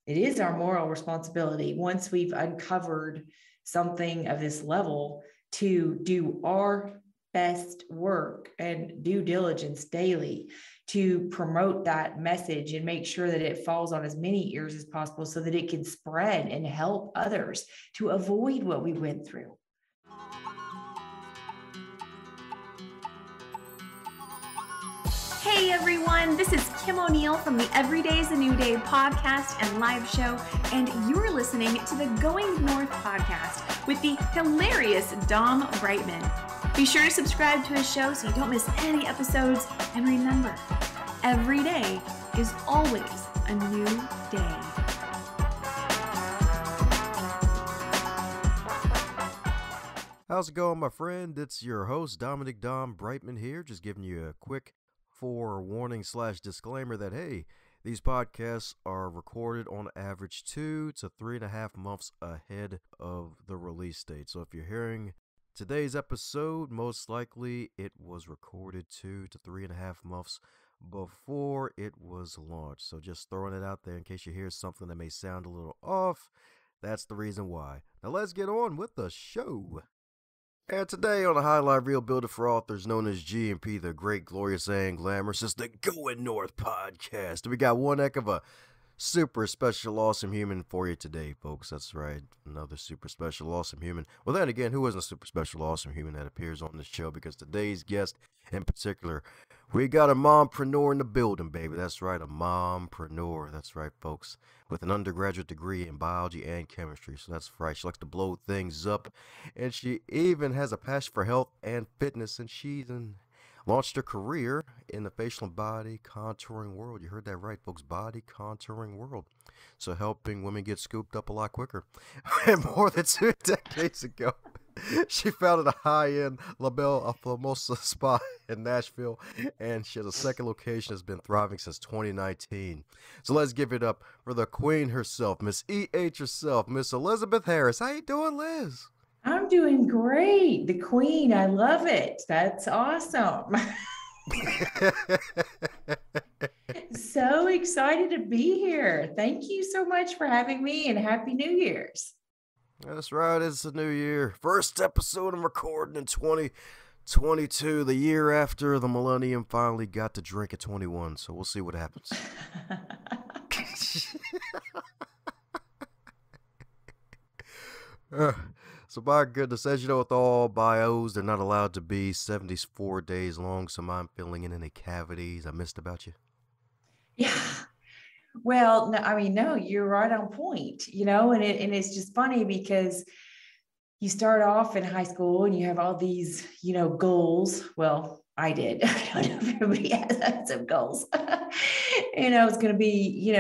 it is our moral responsibility once we've uncovered something of this level to do our best work and due diligence daily to promote that message and make sure that it falls on as many ears as possible so that it can spread and help others to avoid what we went through. Hey everyone, this is Kim O'Neill from the Every Day is a New Day podcast and live show, and you're listening to the Going North podcast with the hilarious Dom Brightman. Be sure to subscribe to his show so you don't miss any episodes, and remember, every day is always a new day. How's it going, my friend? It's your host, Dominic Dom Brightman here, just giving you a quick forewarning/disclaimer that, hey, these podcasts are recorded on average 2 to 3.5 months ahead of the release date. So if you're hearing today's episode, most likely it was recorded 2 to 3.5 months before it was launched. So just throwing it out there in case you hear something that may sound a little off. That's the reason why. Now let's get on with the show. And today on the Highlight Reel Builder for Authors, known as GMP, the Great, Glorious, and Glamorous, is the Going North podcast. We got one heck of a super special, awesome human for you today, folks. That's right, another super special, awesome human. Well, then again, who isn't a super special, awesome human that appears on this show? Because today's guest in particular, we got a mompreneur in the building, baby. That's right, a mompreneur. That's right, folks, with an undergraduate degree in biology and chemistry. So that's right, she likes to blow things up, and she even has a passion for health and fitness, and she's launched her career in the facial and body contouring world. You heard that right, folks, body contouring world. So helping women get scooped up a lot quicker. And more than 2 decades ago, she founded a high-end La Belle Famosa spa in Nashville, and she has a second location that's been thriving since 2019. So let's give it up for the queen herself, Miss E.H. herself, Miss Elizabeth Harris. How you doing, Liz? I'm doing great. The queen, I love it. That's awesome. So excited to be here. Thank you so much for having me, and Happy New Year's. That's right, it's a new year. First episode I'm recording in 2022, the year after the millennium finally got to drink at 21. So we'll see what happens. So my goodness, as you know, with all bios, they're not allowed to be 74 days long. So I'm filling in any cavities I missed about you. Yeah. Well, no, I mean, no, you're right on point, and it's just funny because you start off in high school and you have all these, goals. Well, I did. I don't know if everybody has some goals. And I was going to be,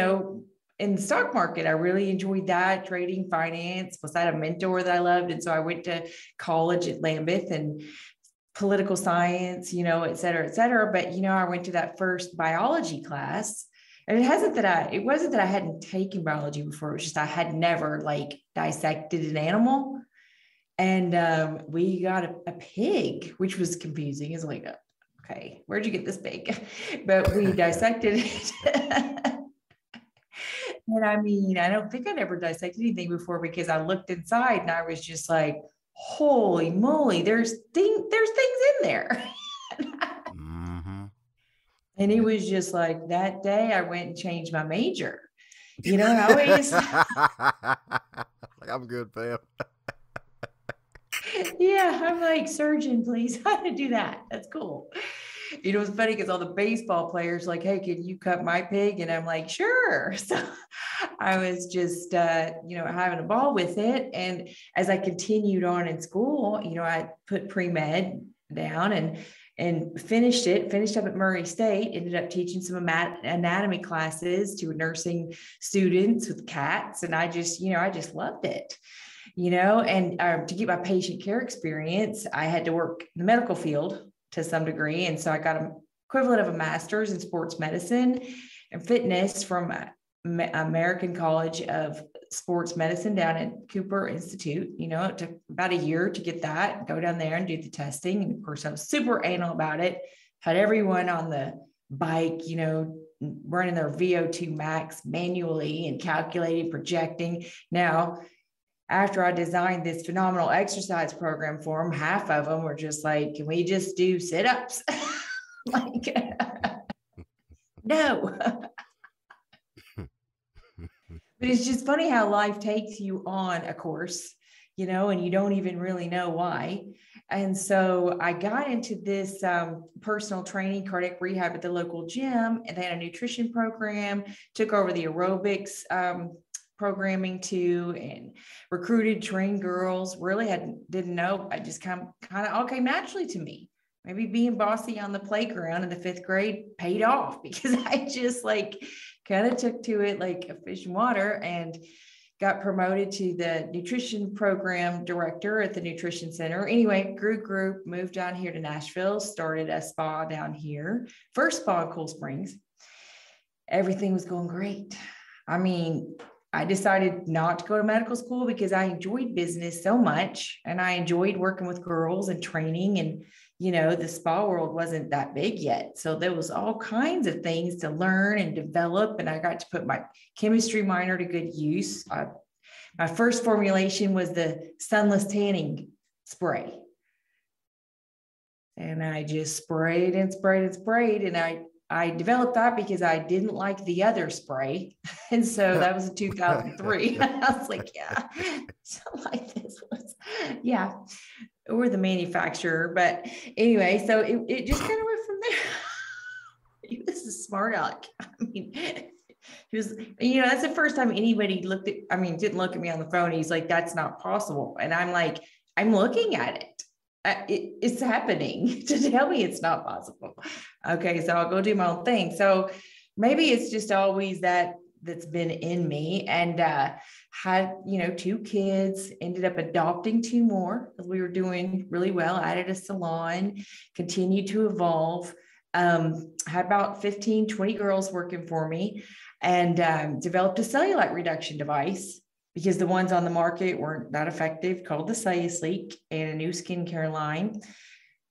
in the stock market. I really enjoyed that, trading, finance. Plus I had a mentor that I loved. And so I went to college at Lambeth and political science, et cetera, et cetera. But, I went to that first biology class, and it wasn't that I hadn't taken biology before. It was just, I had never dissected an animal. And we got a pig, which was confusing. It's like, okay, where'd you get this pig? But we dissected it. And I mean, I don't think I'd ever dissected anything before, because I looked inside and I was just like, holy moly, there's things in there. Mm-hmm. And it was just like that day I went and changed my major. And I always I'm good, fam. Yeah, I'm like, surgeon, please. How to do that? That's cool. It's funny because all the baseball players like, hey, can you cut my pig? And I'm like, sure. So I was just, having a ball with it. And as I continued on in school, I put pre-med down and finished up at Murray State, ended up teaching some anatomy classes to nursing students with cats. And I just loved it. And to get my patient care experience, I had to work in the medical field to some degree. And so I got an equivalent of a master's in sports medicine and fitness from American College of Sports Medicine down at Cooper Institute. It took about a year to get that, go down there and do the testing. And of course, I was super anal about it. Had everyone on the bike, running their VO2 max manually and calculating, projecting. Now, after I designed this phenomenal exercise program for them, half of them were just like, can we just do sit-ups? Like, no. But it's just funny how life takes you on a course, and you don't even really know why. And so I got into this personal training, cardiac rehab at the local gym, and they had a nutrition program, took over the aerobics programming too, and recruited, trained girls. Really didn't know. I just kind of all came naturally to me. Maybe being bossy on the playground in the 5th grade paid off, because I just kind of took to it like a fish in water, and got promoted to the nutrition program director at the nutrition center. Anyway, grew, moved down here to Nashville, started a spa down here, first spa in Cool Springs. Everything was going great. I mean, I decided not to go to medical school because I enjoyed business so much, and I enjoyed working with girls and training, and the spa world wasn't that big yet. So there was all kinds of things to learn and develop. And I got to put my chemistry minor to good use. My first formulation was the sunless tanning spray. And I just sprayed and sprayed and sprayed. And I developed that because I didn't like the other spray. And so that was in 2003. I was like, yeah, so like this was, yeah. Or the manufacturer. But anyway, so it just kind of went from there. He was a smart aleck. I mean, he was, that's the first time anybody didn't look at me on the phone. He's like, that's not possible. And I'm like, I'm looking at it. It's happening to tell me it's not possible. Okay, so I'll go do my own thing. So maybe it's just always that's been in me. And had 2 kids, ended up adopting 2 more because we were doing really well, added a salon, continued to evolve, had about 15, 20 girls working for me, and developed a cellulite reduction device because the ones on the market weren't that effective, called the Cellulite, and a new skincare line.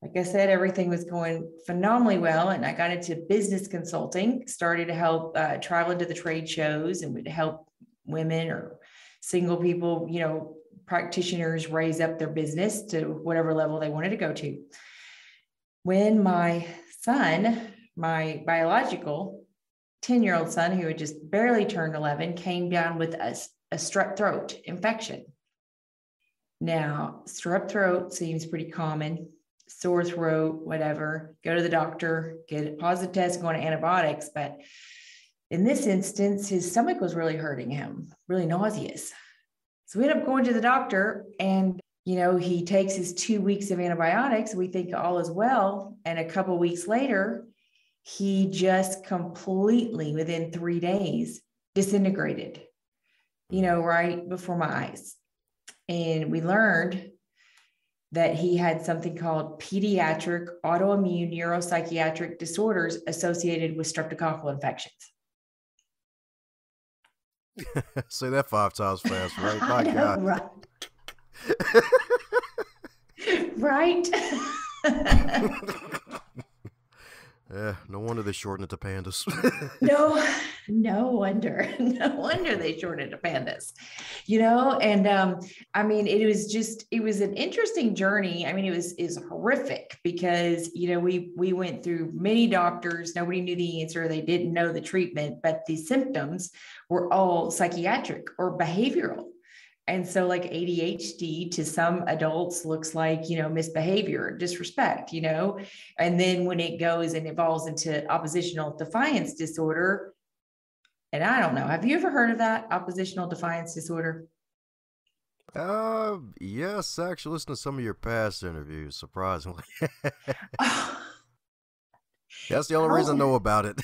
Like I said, everything was going phenomenally well. And I got into business consulting, started to help travel into the trade shows, and would help women or single people, practitioners raise up their business to whatever level they wanted to go to. When my son, my biological 10-year-old son, who had just barely turned 11, came down with a strep throat infection. Now, strep throat seems pretty common. Sore throat, whatever, go to the doctor, get a positive test, go on antibiotics. But in this instance, his stomach was really hurting him, really nauseous. So we ended up going to the doctor, and, he takes his 2 weeks of antibiotics. We think all is well. And a couple of weeks later, he just completely, within 3 days, disintegrated, right before my eyes. And we learned that he had something called pediatric autoimmune neuropsychiatric disorders associated with streptococcal infections. Say that 5 times fast, right? My God. Right. Yeah, no wonder they shortened it to PANDAS. No wonder. No wonder they shortened it to PANDAS. And it was an interesting journey. I mean, it was horrific because, we went through many doctors. Nobody knew the answer. They didn't know the treatment, but the symptoms were all psychiatric or behavioral. And so like ADHD to some adults looks like, misbehavior, disrespect, and then when it goes and evolves into oppositional defiance disorder, and I don't know, have you ever heard of that, oppositional defiance disorder? Yes, actually listen to some of your past interviews, surprisingly. That's the only reason I know about it.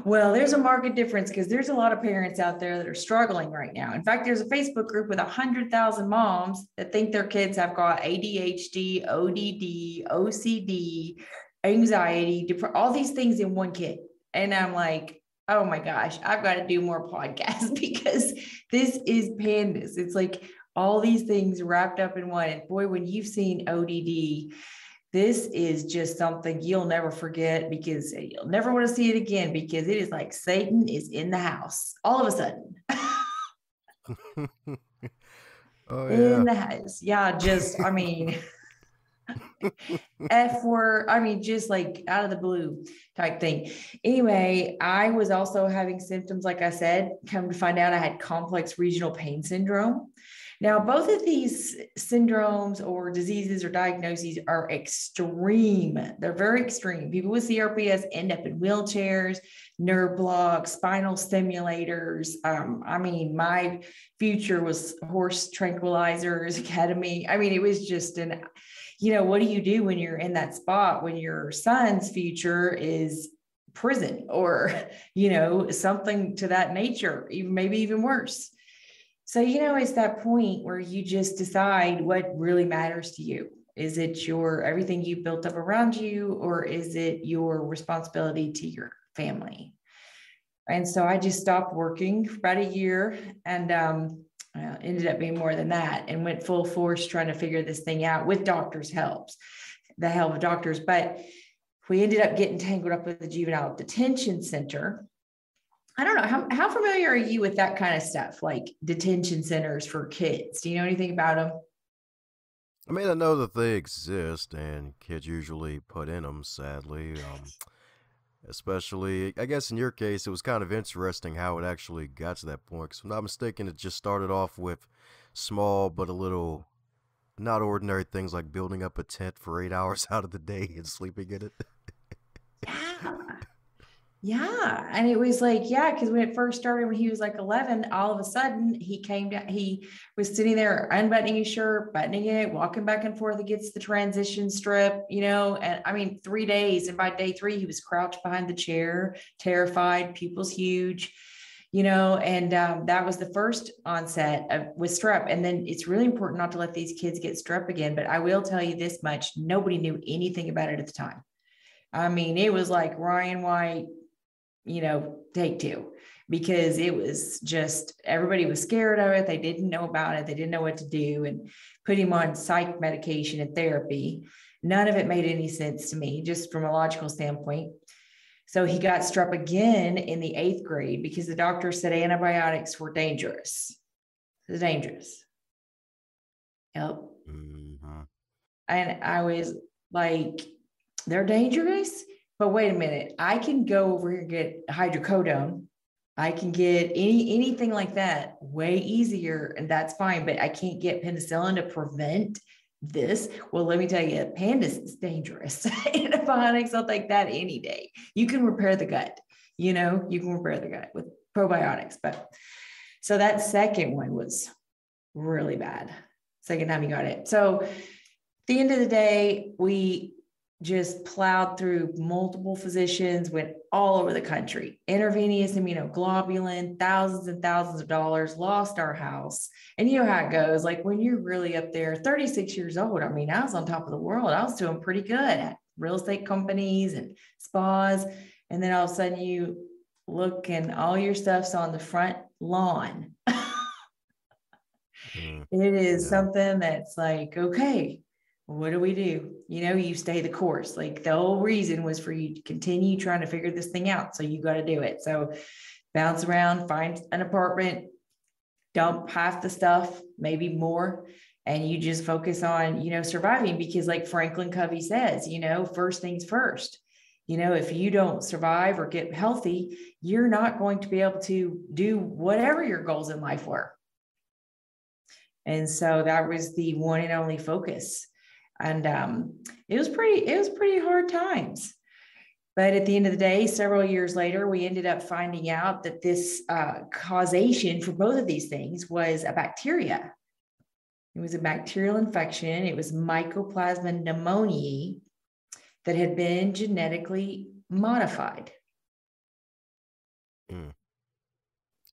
Well, there's a marked difference because there's a lot of parents out there that are struggling right now. In fact, there's a Facebook group with 100,000 moms that think their kids have got ADHD, ODD, OCD, anxiety, all these things in one kid. And I'm like, oh my gosh, I've got to do more podcasts because this is PANDAS. It's like all these things wrapped up in one. And boy, when you've seen ODD, this is just something you'll never forget, because you'll never want to see it again, because it is like Satan is in the house all of a sudden. Oh In yeah. the house. Yeah, just, I mean, F word, I mean, just like out of the blue type thing. Anyway, I was also having symptoms, like I said, come to find out I had complex regional pain syndrome. Now, both of these syndromes or diseases or diagnoses are extreme. They're very extreme. People with CRPS end up in wheelchairs, nerve blocks, spinal stimulators. I mean, my future was horse tranquilizers, ketamine. I mean, it was just what do you do when you're in that spot when your son's future is prison or, something to that nature, even maybe even worse. So, it's that point where you just decide what really matters to you. Is it everything you built up around you, or is it your responsibility to your family? And so I just stopped working for about a year, and ended up being more than that, and went full force trying to figure this thing out with doctors' helps, the help of doctors. But we ended up getting tangled up with the juvenile detention center. I don't know, how familiar are you with that kind of stuff, like detention centers for kids? Do you know anything about them? I mean, I know that they exist, and kids usually put in them, sadly. Especially, I guess in your case, it was kind of interesting how it actually got to that point. Because if I'm not mistaken, it just started off with small but a little not ordinary things like building up a tent for 8 hours out of the day and sleeping in it. Yeah. Yeah. And it was like, yeah, because when it first started, when he was like 11, all of a sudden he came down, he was sitting there unbuttoning his shirt, buttoning it, walking back and forth against the transition strip, and I mean, 3 days. And by day 3, he was crouched behind the chair, terrified, pupils huge, and that was the first onset with strep. And then it's really important not to let these kids get strep again. But I will tell you this much: nobody knew anything about it at the time. I mean, it was like Ryan White, take 2, because it was just, everybody was scared of it. They didn't know about it. They didn't know what to do, and put him on psych medication and therapy. None of it made any sense to me, just from a logical standpoint. So he got strep again in the 8th grade because the doctor said antibiotics were dangerous. It's dangerous. Yep. Mm-hmm. And I was like, they're dangerous? But wait a minute, I can go over here and get hydrocodone. I can get anything like that way easier, and that's fine. But I can't get penicillin to prevent this. Well, let me tell you, PANDAS is dangerous. Antibiotics, I'll take that any day. You can repair the gut. You can repair the gut with probiotics. But so that second one was really bad. Second time you got it. So at the end of the day, we just plowed through multiple physicians, went all over the country, intravenous immunoglobulin, thousands and thousands of dollars, lost our house. And you know how it goes. Like when you're really up there, 36 years old, I mean, I was on top of the world. I was doing pretty good at real estate companies and spas. And then all of a sudden you look and all your stuff's on the front lawn. It is something that's like, okay, what do we do? You stay the course. Like the whole reason was for you to continue trying to figure this thing out. So you got to do it. So bounce around, find an apartment, dump half the stuff, maybe more. And you just focus on, surviving, because like Franklin Covey says, first things first. If you don't survive or get healthy, you're not going to be able to do whatever your goals in life were. And so that was the one and only focus. And it was pretty hard times. But at the end of the day, several years later, we ended up finding out that this causation for both of these things was a bacteria. It was a bacterial infection. It was Mycoplasma pneumoniae that had been genetically modified.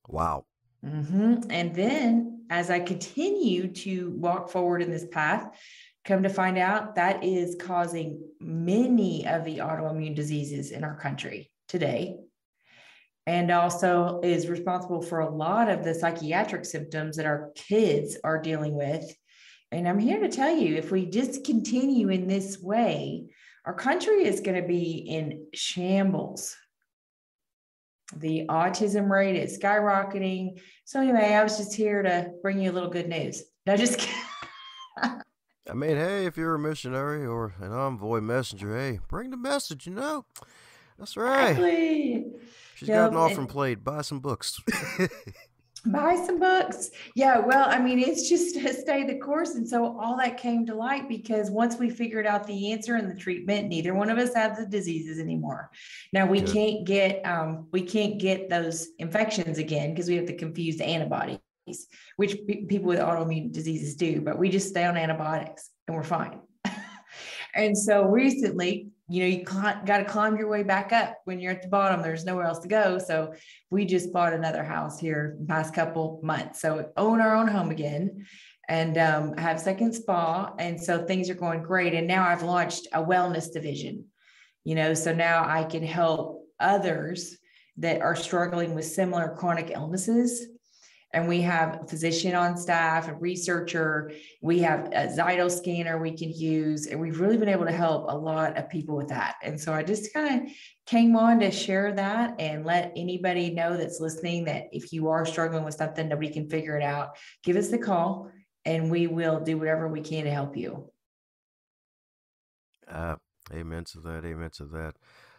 Wow. Mm-hmm. And then as I continue to walk forward in this path, come to find out that is causing many of the autoimmune diseases in our country today, and also is responsible for a lot of the psychiatric symptoms that our kids are dealing with. And I'm here to tell you, if we just continue in this way, our country is going to be in shambles. The autism rate is skyrocketing. So anyway, I was just here to bring you a little good news. No, just kidding. I mean, hey, if you're a missionary or an envoy messenger, hey, bring the message, That's right. Exactly. She's got an offering plate. Buy some books. Buy some books. Yeah, well, I mean, it's just to stay the course. And so all that came to light because once we figured out the answer and the treatment, neither one of us have the diseases anymore. Now we can't get those infections again because we have the confused antibodies, which people with autoimmune diseases do, but we just stay on antibiotics and we're fine. And so recently, you got to climb your way back up. When you're at the bottom, there's nowhere else to go. So we just bought another house here the past couple months. So own our own home again and have second spa. And so things are going great. And now I've launched a wellness division, so now I can help others that are struggling with similar chronic illnesses. And we have a physician on staff, a researcher, we have a Zyto scanner we can use, and we've really been able to help a lot of people with that. And so I just kind of came on to share that and let anybody know that's listening that if you are struggling with something, nobody can figure it out, give us the call and we will do whatever we can to help you. Amen to that. Amen to that.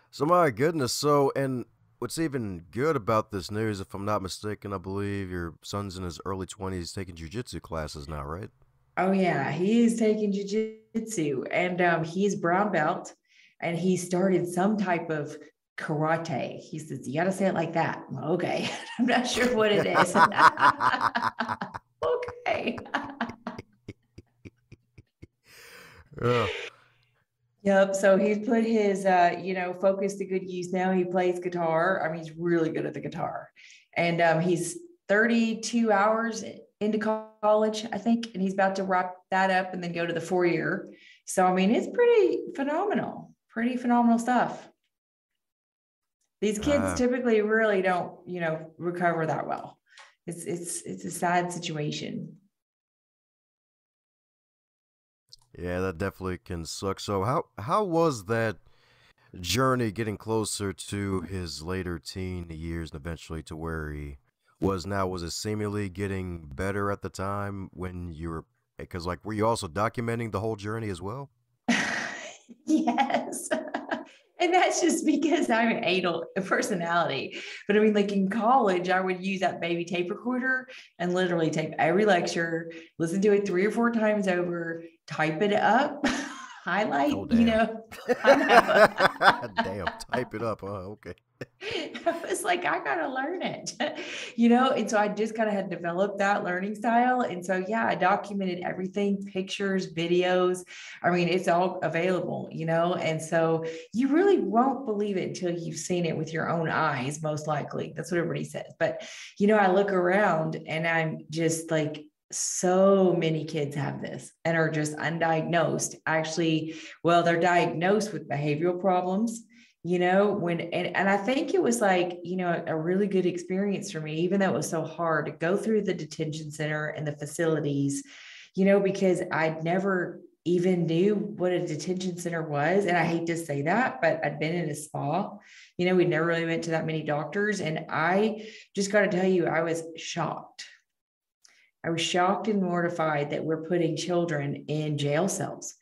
So my goodness. And what's even good about this news, if I'm not mistaken, I believe your son's in his early 20s taking jiu-jitsu classes now, right? Oh, yeah. He is taking jiu-jitsu and he's brown belt and he started some type of karate. He says, you got to say it like that. Well, okay. I'm not sure what it is. Okay. Yep. So he's put his, focus to good use now. He plays guitar. I mean, he's really good at the guitar. And he's 32 hours into college, I think, and he's about to wrap that up and then go to the 4-year. So, I mean, it's pretty phenomenal stuff. These kids typically really don't, recover that well. It's a sad situation. Yeah, that definitely can suck. So how was that journey getting closer to his later teen years and eventually to where he was now? Was it seemingly getting better at the time when you were, because were you also documenting the whole journey as well? Yes. And that's just because I'm an anal personality. But I mean, in college, I would use that baby tape recorder and literally tape every lecture, listen to it 3 or 4 times over, type it up, highlight, damn, type it up. Oh, okay. I was like, I got to learn it, and so I just kind of had developed that learning style. And so, yeah, I documented everything, pictures, videos. I mean, it's all available, and so you really won't believe it until you've seen it with your own eyes, most likely. That's what everybody says. But, I look around and I'm just like, so many kids have this and are just undiagnosed. Actually, well, they're diagnosed with behavioral problems. And I think it was a really good experience for me, even though it was so hard to go through the detention center and the facilities, because I never even knew what a detention center was. And I hate to say that, but I'd been in a spa, we never really went to that many doctors. And I just got to tell you, I was shocked. I was shocked and mortified that we're putting children in jail cells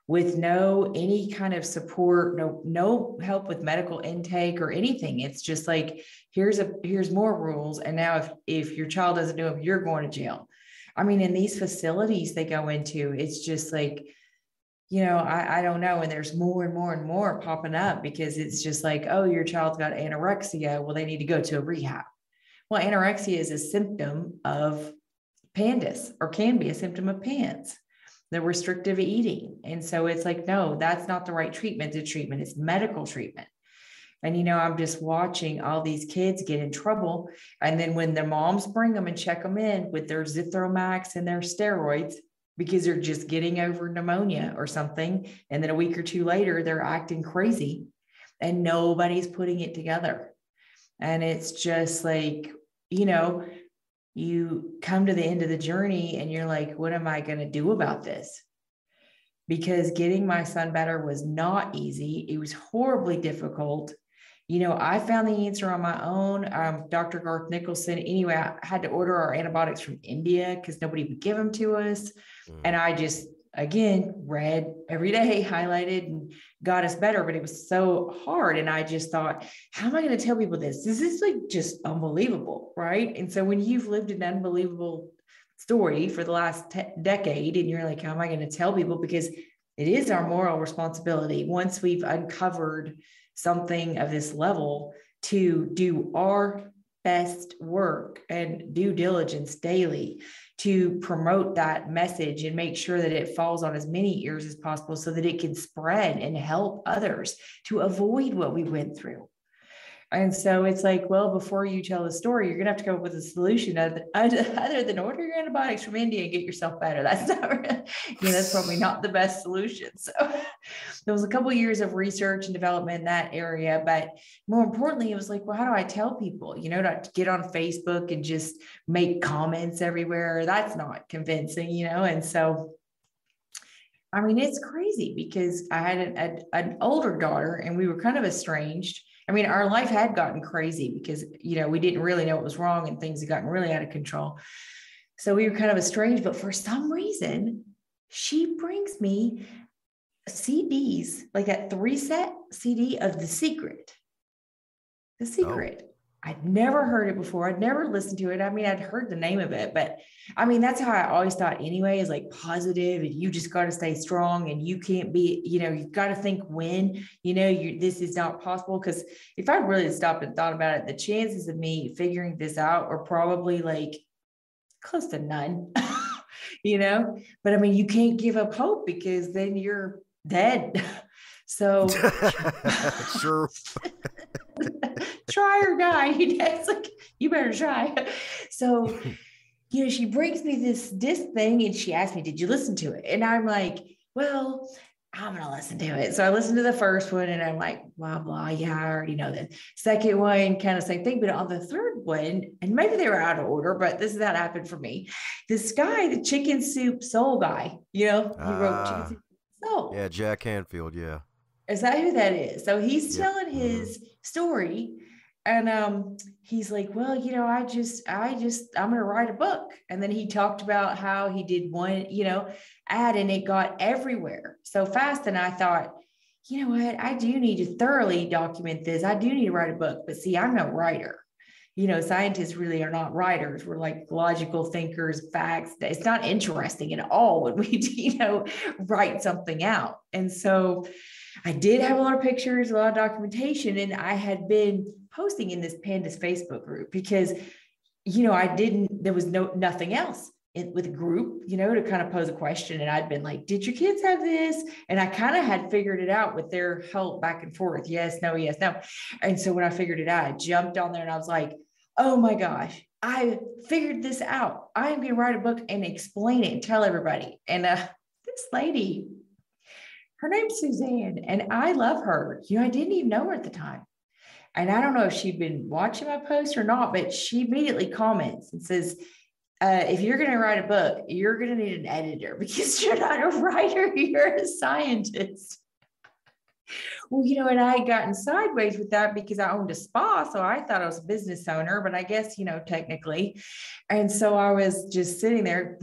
with any kind of support, no help with medical intake or anything. It's just here's more rules. And now if your child doesn't do them, you're going to jail. I mean, in these facilities they go into, it's just I don't know. And there's more and more and more popping up because it's just oh, your child's got anorexia. Well, they need to go to a rehab. Well, anorexia is a symptom of PANDAS, or can be a symptom of PANS, the restrictive eating. And so it's no, that's not the right treatment. The treatment is medical treatment. And, I'm just watching all these kids get in trouble. And then when their moms bring them and check them in with their Zithromax and their steroids, because they're just getting over pneumonia or something. And then a week or 2 later, they're acting crazy and nobody's putting it together. And it's just you come to the end of the journey and you're like, what am I going to do about this? Because getting my son better was not easy. It was horribly difficult. I found the answer on my own. Dr. Garth Nicholson. Anyway, I had to order our antibiotics from India because nobody would give them to us. And I just, again, read every day, highlighted, and got us better. But it was so hard. And I just thought, how am I going to tell people this? This is like just unbelievable, right? And so when you've lived an unbelievable story for the last decade, and you're like, how am I going to tell people? Because it is our moral responsibility, once we've uncovered something of this level, to do our best work and due diligence daily to promote that message and make sure that it falls on as many ears as possible so that it can spread and help others to avoid what we went through. And so it's like, well, before you tell the story, you're going to have to come up with a solution other than order your antibiotics from India and get yourself better. That's not really, that's probably not the best solution. So there was a couple of years of research and development in that area. But more importantly, it was like, well, how do I tell people, to get on Facebook and just make comments everywhere? That's not convincing, And so, I mean, it's crazy because I had an older daughter and we were kind of estranged. I mean, our life had gotten crazy because, we didn't really know what was wrong and things had gotten really out of control. So we were kind of estranged, but for some reason, she brings me CDs, like that 3-set CD of The Secret. The Secret. Oh. I'd never heard it before. I'd never listened to it. I mean, I'd heard the name of it, but I mean, that's how I always thought anyway, is like positive, and you just got to stay strong, and you can't be, you've got to think when, this is not possible. Because if I really stopped and thought about it, the chances of me figuring this out are probably like close to none, but I mean, you can't give up hope because then you're dead. So sure. Try or die. It's like, you better try. So, she brings me this disc thing and she asked me, did you listen to it? And I'm like, well, I'm going to listen to it. So I listened to the first one and I'm like, blah, blah. Yeah, I already know that. Second one, kind of same thing. But on the third one, and maybe they were out of order, but this is how it happened for me. This guy, the Chicken Soup Soul guy, he wrote Chicken Soup Soul. Yeah, Jack Canfield. Yeah. Is that who that is? So he's telling his story, and he's like, well, I'm going to write a book. And then he talked about how he did one, ad, and it got everywhere so fast. And I thought, you know what? I do need to thoroughly document this. I do need to write a book, but see, I'm no writer. Scientists really are not writers. We're like logical thinkers, facts. It's not interesting at all when we, write something out. And so I did have a lot of pictures, a lot of documentation, and I had been posting in this PANDAS Facebook group because, there was nothing else with a group, to kind of pose a question. And I'd been like, did your kids have this? And I kind of had figured it out with their help back and forth. Yes, no, yes, no. And so when I figured it out, I jumped on there and I was like, oh my gosh, I figured this out. I'm going to write a book and explain it and tell everybody. And this lady, her name's Suzanne, and I love her. I didn't even know her at the time. And I don't know if she'd been watching my post or not, but she immediately comments and says, if you're going to write a book, you're going to need an editor because you're not a writer, you're a scientist. Well, and I had gotten sideways with that because I owned a spa. So I thought I was a business owner, but I guess, technically. And so I was just sitting there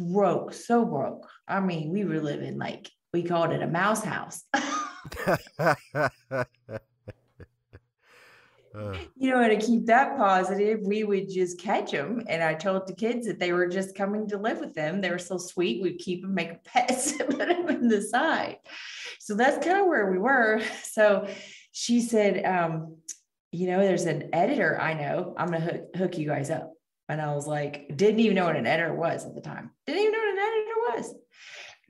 so broke. I mean, we were living like, we called it a mouse house. And to keep that positive, we would just catch them. And I told the kids that they were just coming to live with them. They were so sweet. We'd keep them, make them pets, put them in the side. So that's kind of where we were. So she said, there's an editor I know. I'm going to hook you guys up. And I was like, didn't even know what an editor was at the time. Didn't even know what an editor was.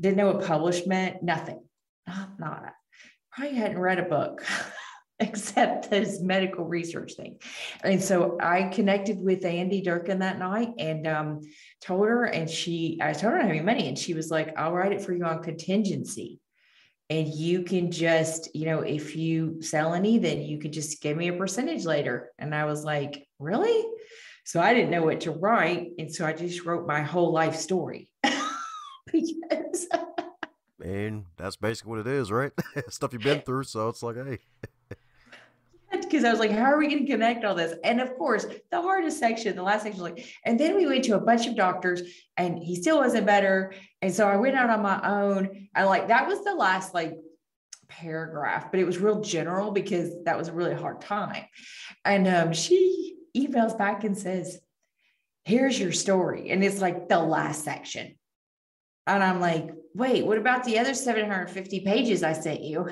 Didn't know what published meant. Nothing. Not. Probably hadn't read a book. Except this medical research thing. And so I connected with Andy Durkin that night and told her, and I told her I don't have any money. And she was like, I'll write it for you on contingency. And you can just, if you sell any, then you can just give me a percentage later. And I was like, really? So I didn't know what to write. And so I just wrote my whole life story because And that's basically what it is, right? Stuff you've been through. So it's like, hey. because I was like, how are we going to connect all this? And of course, the hardest section, the last section, like, and then we went to a bunch of doctors and he still wasn't better. And so I went out on my own. And like, that was the last like paragraph, but it was real general because that was a really hard time. And she emails back and says, here's your story. And it's like the last section. And I'm like, wait, what about the other 750 pages I sent you?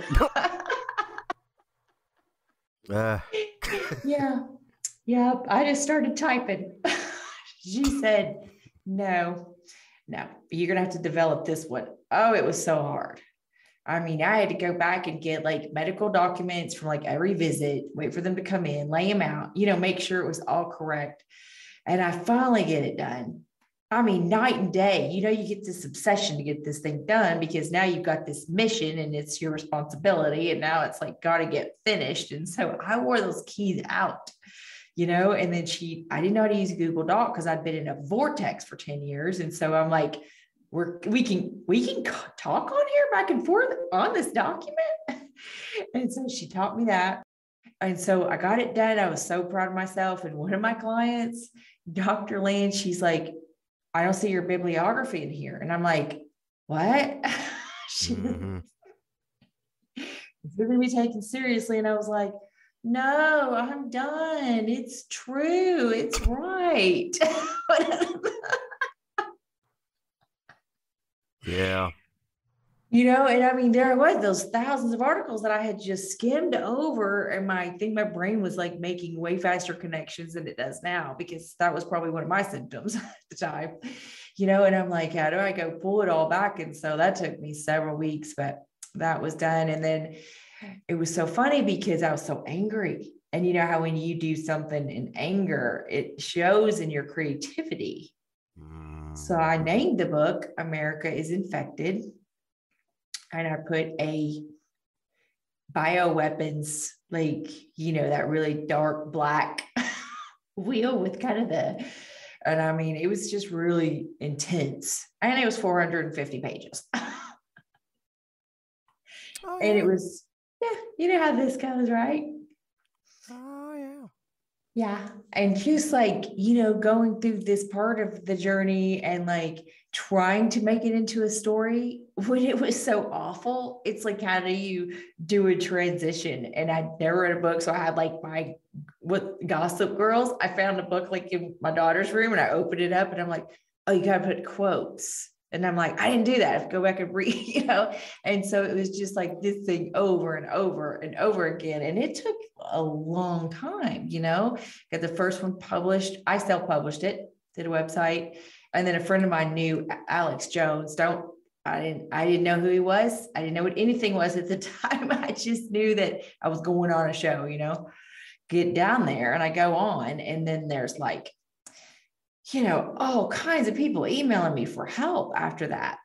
Yeah. Yep. I just started typing. She said, no, you're going to have to develop this one. Oh, it was so hard. I mean, I had to go back and get like medical documents from like every visit, wait for them to come in, lay them out, make sure it was all correct. And I finally get it done. I mean, night and day, you get this obsession to get this thing done because now you've got this mission and it's your responsibility. And now it's like, got to get finished. And so I wore those keys out, and then I didn't know how to use Google Doc because I'd been in a vortex for 10 years. And so I'm like, we can talk on here back and forth on this document. And so she taught me that. And so I got it done. I was so proud of myself. And one of my clients, Dr. Lynn, she's like, I don't see your bibliography in here. And I'm like, what? She's going to be taken seriously. And I was like, no, I'm done. It's true. It's right. Yeah. And I mean, there was those thousands of articles that I had just skimmed over, and I think my brain was like making way faster connections than it does now, because that was probably one of my symptoms at the time, and I'm like, how do I go pull it all back? And so that took me several weeks, but that was done. And then it was so funny because I was so angry. And you know how when you do something in anger, it shows in your creativity. So I named the book America is Infected. And I put a bioweapons, like, that really dark black wheel with kind of and I mean, it was just really intense. And it was 450 pages. Oh, and yeah. it was, you know how this goes, right? Oh, yeah. Yeah. And just like, going through this part of the journey and like trying to make it into a story when it was so awful. It's like, how do you do a transition? And I'd never read a book. So I had like with Gossip Girls, I found a book like in my daughter's room and I opened it up and I'm like, oh, you got to put quotes. And I'm like, I didn't do that. I have to go back and read, And so it was just like this thing over and over and over again. And it took a long time, got the first one published. I self-published it, did a website. And then a friend of mine knew Alex Jones. I didn't know who he was. I didn't know what anything was at the time. I just knew that I was going on a show, get down there and I go on. And then there's like, all kinds of people emailing me for help after that,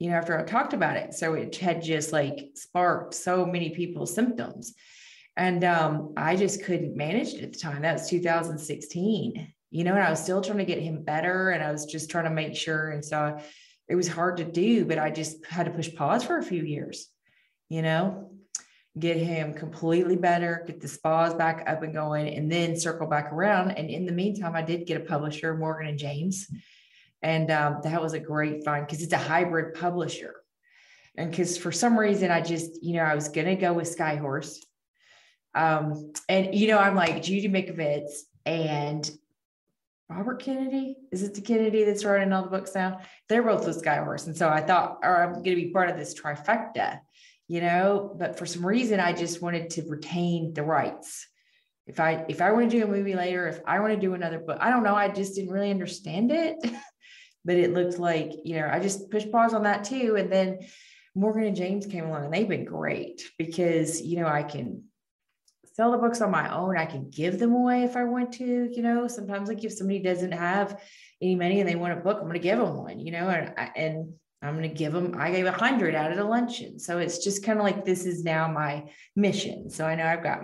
after I talked about it. So it had just like sparked so many people's symptoms. And I just couldn't manage it at the time. That was 2016, and I was still trying to get him better. And I was just trying to make sure. And so it was hard to do, but I just had to push pause for a few years, get him completely better, get the spas back up and going, and then circle back around. And in the meantime, I did get a publisher, Morgan and James. And that was a great find because it's a hybrid publisher. And because for some reason, I just, I was going to go with Skyhorse. And, I'm like Judy Mikovits and Robert Kennedy. Is it the Kennedy that's writing all the books now? They're both with Skyhorse. And so I thought, I'm going to be part of this trifecta. But for some reason, I just wanted to retain the rights. If I want to do a movie later, if I want to do another book, I don't know. I just didn't really understand it, but it looked like, I just pushed pause on that too. And then Morgan and James came along and they've been great because, I can sell the books on my own. I can give them away if I want to, sometimes like if somebody doesn't have any money and they want a book, I'm going to give them one, and I'm going to give them, I gave 100 out of the luncheon. So it's just kind of like, this is now my mission. So I know I've got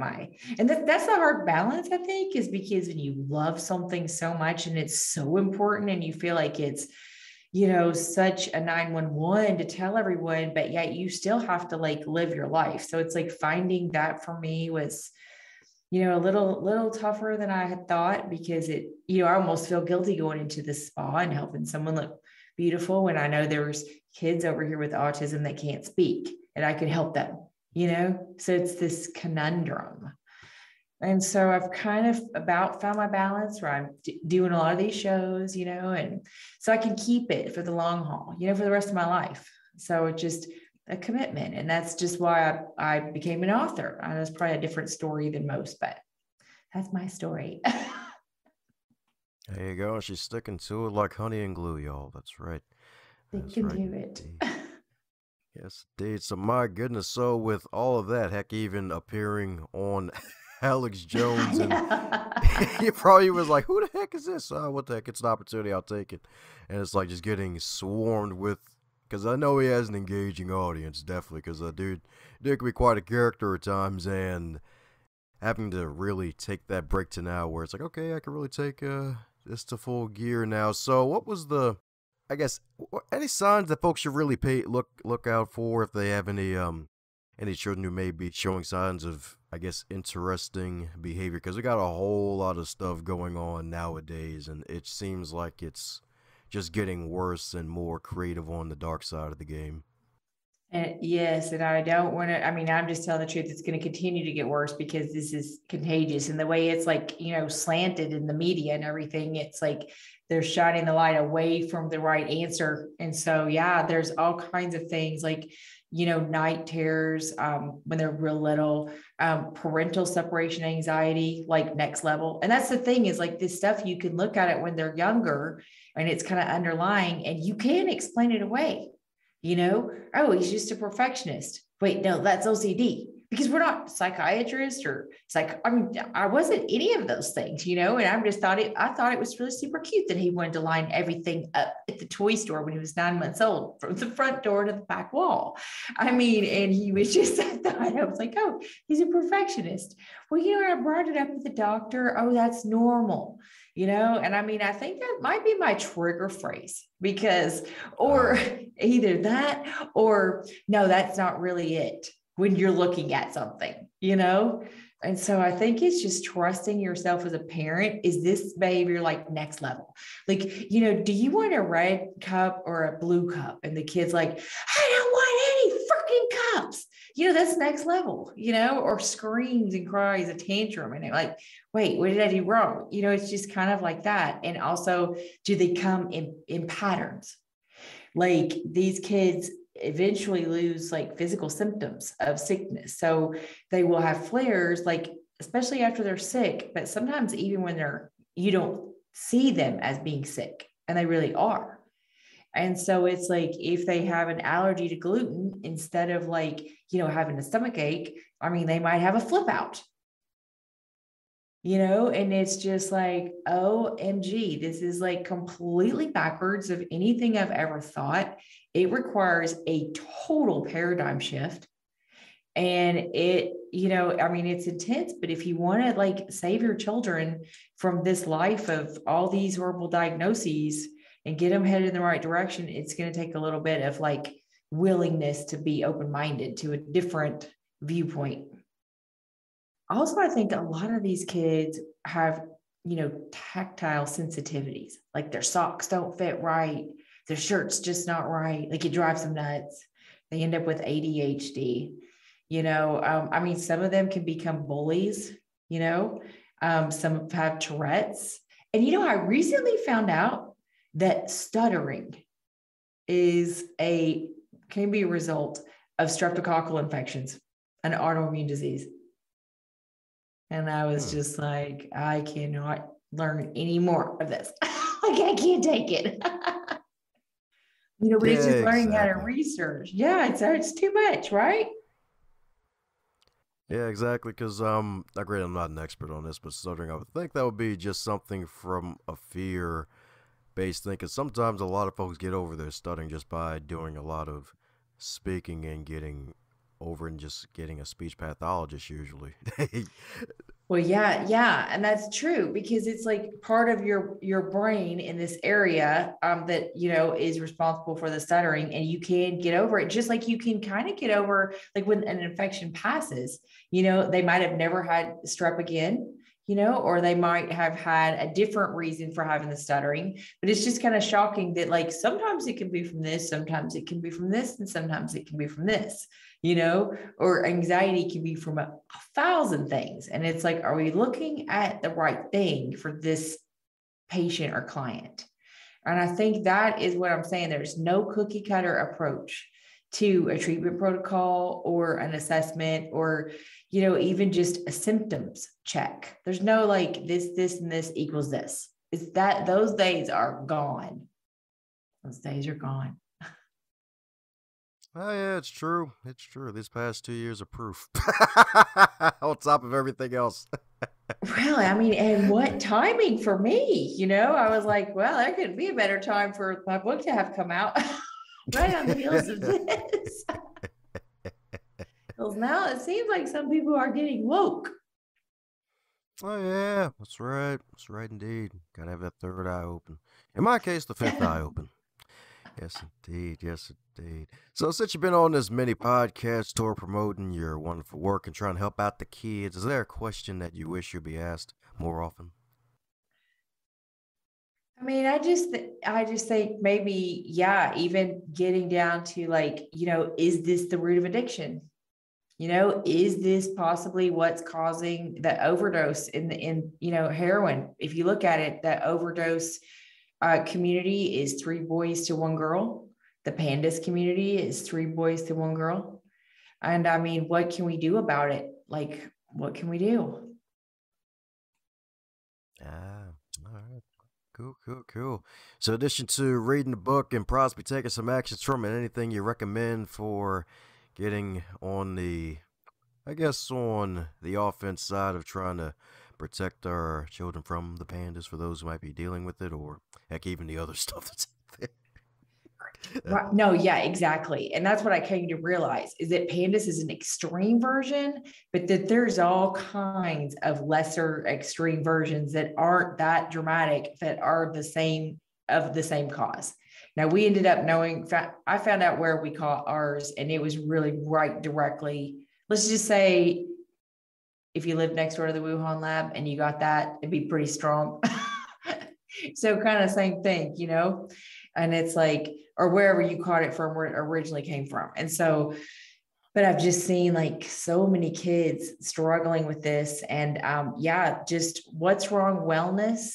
and that's the hard balance, I think, is because when you love something so much and it's so important and you feel like it's, such a 911 to tell everyone, but yet you still have to like live your life. So it's like finding that for me was, a little tougher than I had thought, because I almost feel guilty going into the spa and helping someone look beautiful when I know there's kids over here with autism that can't speak and I could help them, so it's this conundrum. And so I've kind of about found my balance where I'm doing a lot of these shows, and so I can keep it for the long haul, for the rest of my life. So it's just a commitment. And that's just why I became an author. I know it's probably a different story than most, but that's my story. There you go. She's sticking to it like honey and glue, y'all. That's right. They can do it. Yes, indeed. So my goodness. So with all of that, heck, even appearing on Alex Jones, and he probably was like, "Who the heck is this? What the heck? It's an opportunity. I'll take it." And it's like just getting swarmed with, because I know he has an engaging audience, definitely. Because dude can be quite a character at times, and having to really take that break to now, where it's like, okay, I can really take this to full gear now. So what was I guess, any signs that folks should really look out for if they have any children who may be showing signs of, I guess, interesting behavior? Because we got a whole lot of stuff going on nowadays, and it seems like it's just getting worse and more creative on the dark side of the game. Yes, and I don't want to, I'm just telling the truth. It's going to continue to get worse because this is contagious. And the way it's like, slanted in the media and everything, it's like they're shining the light away from the right answer. And so, yeah, there's all kinds of things like, night terrors when they're real little, parental separation anxiety, like next level. And that's the thing, is like this stuff, you can look at it when they're younger and it's kind of underlying and you can explain it away. Oh, he's just a perfectionist. Wait, no, that's OCD, because we're not psychiatrists or I wasn't any of those things, and I thought it was really super cute that he wanted to line everything up at the toy store when he was 9 months old, from the front door to the back wall. And he was just, I was like, oh, he's a perfectionist. Well, I brought it up with the doctor. Oh, that's normal. And I think that might be my trigger phrase, because, or either that, or no, that's not really it when you're looking at something, And so I think it's just trusting yourself as a parent. Is this behavior like next level? Like, do you want a red cup or a blue cup? And the kid's like, I don't want any freaking cups. That's next level, or screams and cries a tantrum. And like, wait, what did I do wrong? It's just kind of like that. And also, do they come in patterns? Like these kids eventually lose like physical symptoms of sickness. So they will have flares, like, especially after they're sick, but sometimes even when you don't see them as being sick, and they really are. And so it's like, if they have an allergy to gluten, instead of like, having a stomach ache, they might have a flip out, and it's just like, OMG, this is like completely backwards of anything I've ever thought. It requires a total paradigm shift. And it's intense, but if you want to like save your children from this life of all these horrible diagnoses and get them headed in the right direction, it's going to take a little bit of like willingness to be open-minded to a different viewpoint. Also, I think a lot of these kids have, tactile sensitivities, like their socks don't fit right, their shirt's just not right. Like it drives them nuts. They end up with ADHD. Some of them can become bullies, some have Tourette's. And, I recently found out that stuttering can be a result of streptococcal infections, an autoimmune disease. And I was just like, I cannot learn any more of this. Like, I can't take it. But it's just learning how to research. Yeah, it's too much, right? Yeah, exactly. Because I'm not an expert on this, but stuttering, I would think that would be just something from a fear, based thing, because sometimes a lot of folks get over their stuttering just by doing a lot of speaking and getting over and just getting a speech pathologist usually. Well, yeah, yeah, and that's true because it's like part of your brain in this area that is responsible for the stuttering, and you can get over it just like you can kind of get over like when an infection passes. They might have never had strep again, or they might have had a different reason for having the stuttering. But it's just kind of shocking that like sometimes it can be from this, sometimes it can be from this, and sometimes it can be from this, or anxiety can be from a thousand things. And it's like, are we looking at the right thing for this patient or client? And I think that is what I'm saying. There's no cookie cutter approach to a treatment protocol or an assessment or, even just a symptoms check. There's no like this, and this equals this. It's that those days are gone. Those days are gone. Oh yeah, it's true. It's true. These past 2 years are proof. On top of everything else. Really, I mean, and what timing for me? I was like, well, there couldn't be a better time for my book to have come out right on the heels of this. Because now it seems like some people are getting woke. Oh yeah, that's right. That's right indeed. Gotta have that third eye open. In my case, the fifth eye open. Yes, indeed. Yes, indeed. So, since you've been on this mini podcast tour promoting your wonderful work and trying to help out the kids, is there a question that you wish you'd be asked more often? I mean, I just think maybe, yeah, even getting down to like, is this the root of addiction? Is this possibly what's causing the overdose in heroin? If you look at it, the overdose community is 3 boys to 1 girl. The PANDAS community is 3 boys to 1 girl. And I mean, what can we do about it? Like, what can we do? Ah, all right. Cool, cool, cool. So, in addition to reading the book and possibly taking some actions from it, anything you recommend for getting on on the offense side of trying to protect our children from the pandas for those who might be dealing with it, or heck, even the other stuff that's out there? Right. No, yeah, exactly. And that's what I came to realize is that PANDAS is an extreme version, but that there's all kinds of lesser extreme versions that aren't that dramatic, that are the same cause. Now we ended up knowing, I found out where we caught ours, and it was really right directly. Let's just say if you live next door to the Wuhan lab and you got that, it'd be pretty strong. So kind of same thing, and it's like, or wherever you caught it from, where it originally came from. And so, but I've just seen like so many kids struggling with this. And yeah, just what's wrong wellness.com.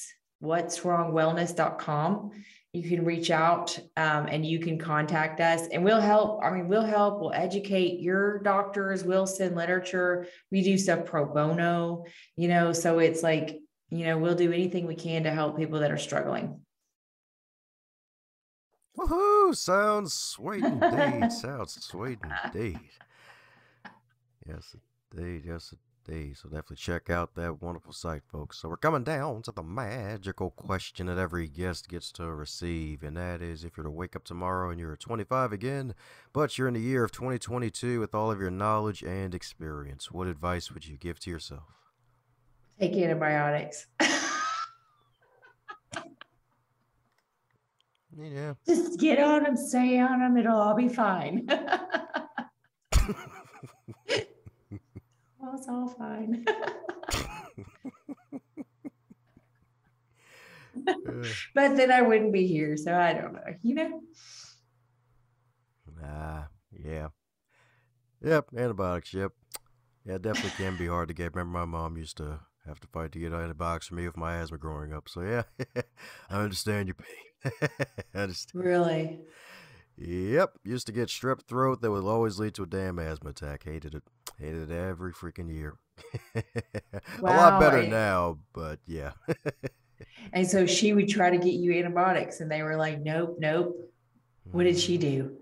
You can reach out and you can contact us, and we'll help. I mean, we'll educate your doctors. We'll send literature. We do stuff pro bono, so it's like, we'll do anything we can to help people that are struggling. Woohoo! Sounds sweet indeed. Sounds sweet indeed. Yes, indeed. Yes, indeed. So definitely check out that wonderful site, folks. So we're coming down to the magical question that every guest gets to receive, and that is, if you're to wake up tomorrow and you're 25 again, but you're in the year of 2022 with all of your knowledge and experience, what advice would you give to yourself? Take antibiotics. Yeah. Just get on them, stay on them. It'll all be fine. Well, it's all fine. But then I wouldn't be here. So I don't know, Yeah. Yep, antibiotics, yep. Yeah, it definitely can be hard to get. Remember, my mom used to have to fight to get antibiotics for me with my asthma growing up. So, yeah, I understand your pain. I understand. Really? Yep, used to get strep throat that would always lead to a damn asthma attack. Hated it. Hated it every freaking year. Wow. A lot better now, but yeah. And so she would try to get you antibiotics, and they were like, nope. What did she do?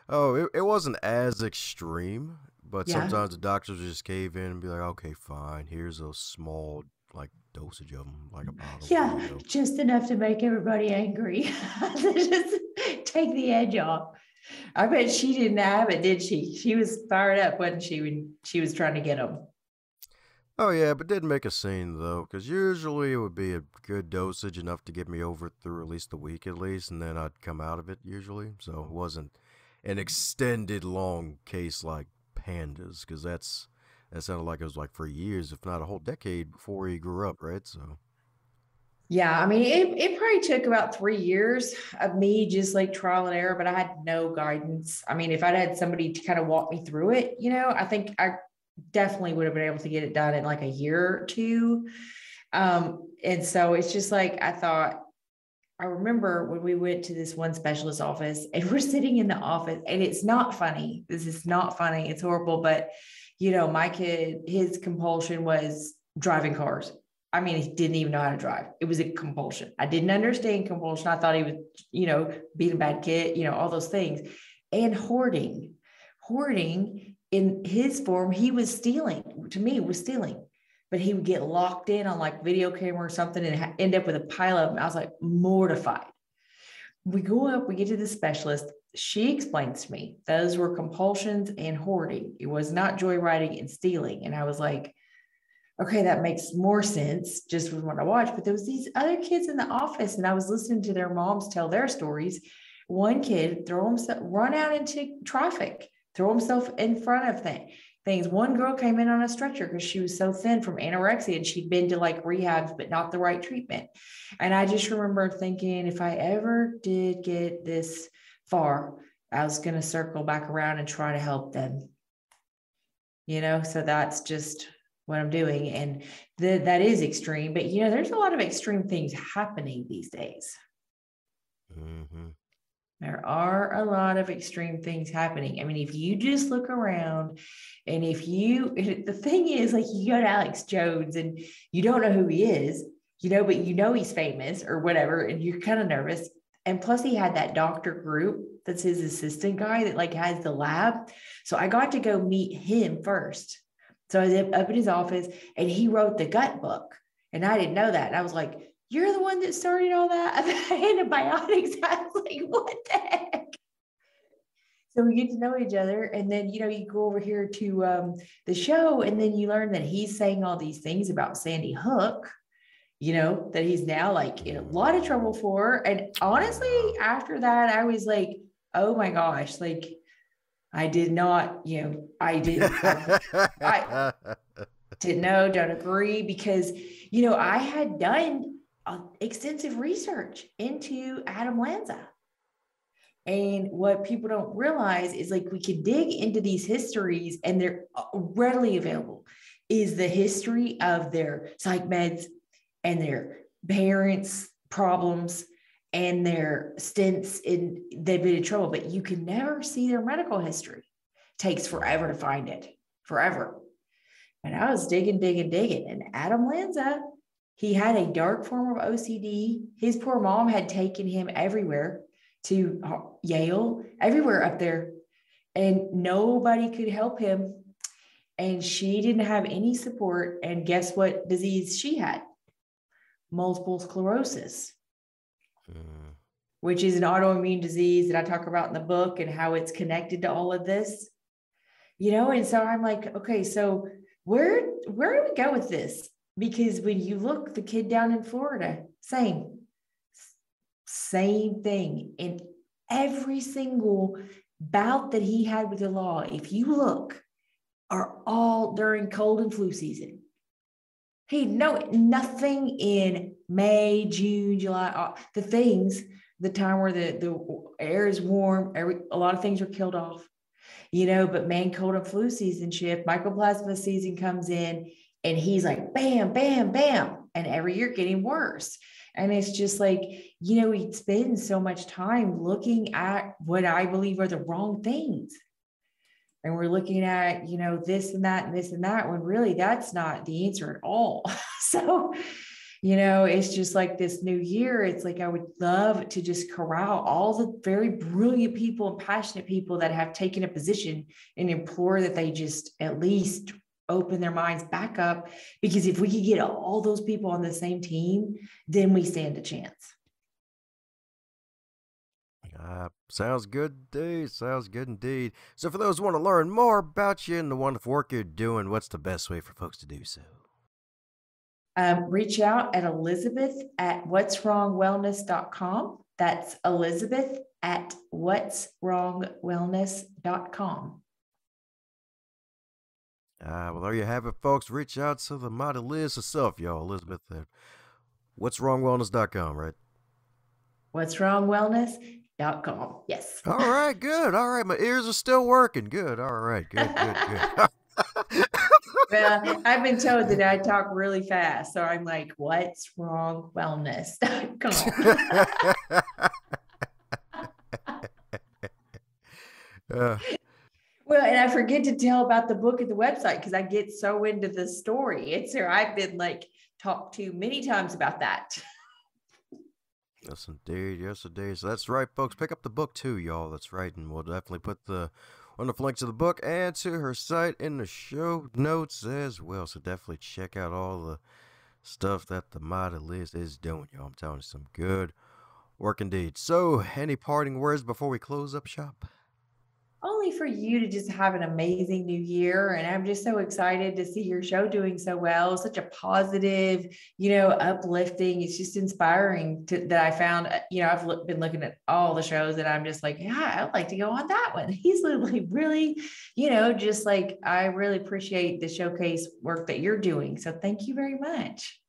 Oh, it wasn't as extreme, but Yeah. sometimes the doctors would just cave in and be like, okay, fine, here's a small, like, dosage of them, like a bottle. Yeah, just enough to make everybody angry. Just take the edge off. I bet she didn't have it, did she? She was fired up, wasn't she, when she was trying to get them? Oh, yeah, but didn't make a scene, though, because usually it would be a good dosage, enough to get me over through at least a week at least, and then I'd come out of it, usually. So it wasn't an extended, long case like PANDAS, because that sounded like it was like for years, if not a whole decade before he grew up, right? So. Yeah, I mean, it probably took about 3 years of me just like trial and error, but I had no guidance. I mean, if I'd had somebody to kind of walk me through it, I think I definitely would have been able to get it done in like a year or two. And so it's just like, I remember when we went to this one specialist office and we're sitting in the office, and it's not funny. This is not funny. It's horrible. But, my kid, his compulsion was driving cars. I mean, he didn't even know how to drive. It was a compulsion. I didn't understand compulsion. I thought he was, being a bad kid, all those things. And hoarding in his form, he was stealing. To me, was stealing. But he would get locked in on like video camera or something and end up with a pile of them. I was like mortified. We go up, we get to the specialist. She explains to me those were compulsions and hoarding. It was not joyriding and stealing. And I was like, okay, that makes more sense just with what I watched. But there was these other kids in the office, and I was listening to their moms tell their stories. One kid run out into traffic, throw himself in front of things. One girl came in on a stretcher because she was so thin from anorexia, and she'd been to like rehabs, but not the right treatment. And I just remember thinking, if I ever did get this far, I was going to circle back around and try to help them. So that's just what I'm doing. And that is extreme, but there's a lot of extreme things happening these days. Mm-hmm. There are a lot of extreme things happening. I mean, if you just look around, and the thing is, like, you go to Alex Jones and you don't know who he is, but he's famous or whatever, and you're kind of nervous. And plus he had that doctor group that's his assistant guy that like has the lab. So I got to go meet him first. So I was up in his office, and he wrote the gut book, and I didn't know that. And I was like, you're the one that started all that about antibiotics. I was like, what the heck? So we get to know each other. And then, you go over here to the show, and then you learn that he's saying all these things about Sandy Hook, that he's now like in a lot of trouble for. And honestly, after that, I was like, oh my gosh, like, I did not, I didn't know, don't agree, because, I had done extensive research into Adam Lanza. And what people don't realize is like we can dig into these histories, and they're readily available, is the history of their psych meds and their parents' problems and their stints they've been in trouble, but you can never see their medical history. It takes forever to find it, forever. And I was digging. And Adam Lanza, he had a dark form of OCD. His poor mom had taken him everywhere, to Yale, everywhere up there, and nobody could help him. And she didn't have any support. And guess what disease she had? Multiple sclerosis. Which is an autoimmune disease that I talk about in the book, and how it's connected to all of this, and so I'm like, okay, so where do we go with this? Because when you look, the kid down in Florida, same thing. And every single bout that he had with the law, if you look, are all during cold and flu season. Nothing in May, June, July, the time where the air is warm, a lot of things are killed off, but man, cold and flu season shift, mycoplasma season comes in, and he's like, bam, bam, bam. And every year getting worse. And it's just like, we spend so much time looking at what I believe are the wrong things. And we're looking at, this and that and this and that, when really that's not the answer at all. So, it's just like this new year. It's like, I would love to just corral all the very brilliant people and passionate people that have taken a position, and implore that they just at least open their minds back up, because if we could get all those people on the same team, then we stand a chance. Sounds good indeed. Sounds good indeed. So for those who want to learn more about you and the wonderful work you're doing, what's the best way for folks to do so? Reach out at Elizabeth at what'swrongwellness.com. That's Elizabeth at what'swrongwellness.com. Well, there you have it, folks. Reach out to the mighty Liz herself, y'all. Elizabeth at what'swrongwellness.com, right? What'swrongwellness.com. Yes. All right, good. All right, my ears are still working. Good. All right, good. Well, I've been told that I talk really fast, so I'm like, what'swrongwellness.com. Well, and I forget to tell about the book at the website because I get so into the story. It's there. I've been like talked to many times about that. Yes, indeed. Yes, indeed. So that's right, folks. Pick up the book too, y'all. That's right. And we'll definitely put the wonderful link to the book and to her site in the show notes as well. So definitely check out all the stuff that the mighty Liz is doing, y'all. I'm telling you, some good work indeed. So, any parting words before we close up shop? Only for you to just have an amazing new year. And I'm just so excited to see your show doing so well. Such a positive, uplifting. It's just inspiring that I found, I've been looking at all the shows and I'm just like, yeah, I'd like to go on that one. He's really, just like, I really appreciate the showcase work that you're doing. So thank you very much.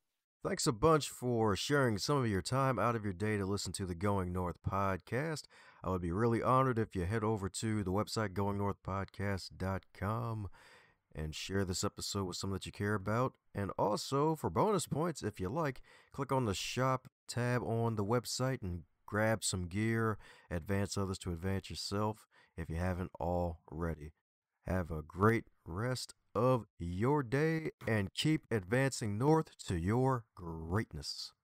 Thanks a bunch for sharing some of your time out of your day to listen to the Going North podcast. I would be really honored if you head over to the website goingnorthpodcast.com and share this episode with someone that you care about. And also, for bonus points, if you like, click on the shop tab on the website and grab some gear, advance others to advance yourself if you haven't already. Have a great rest of your day and keep advancing north to your greatness.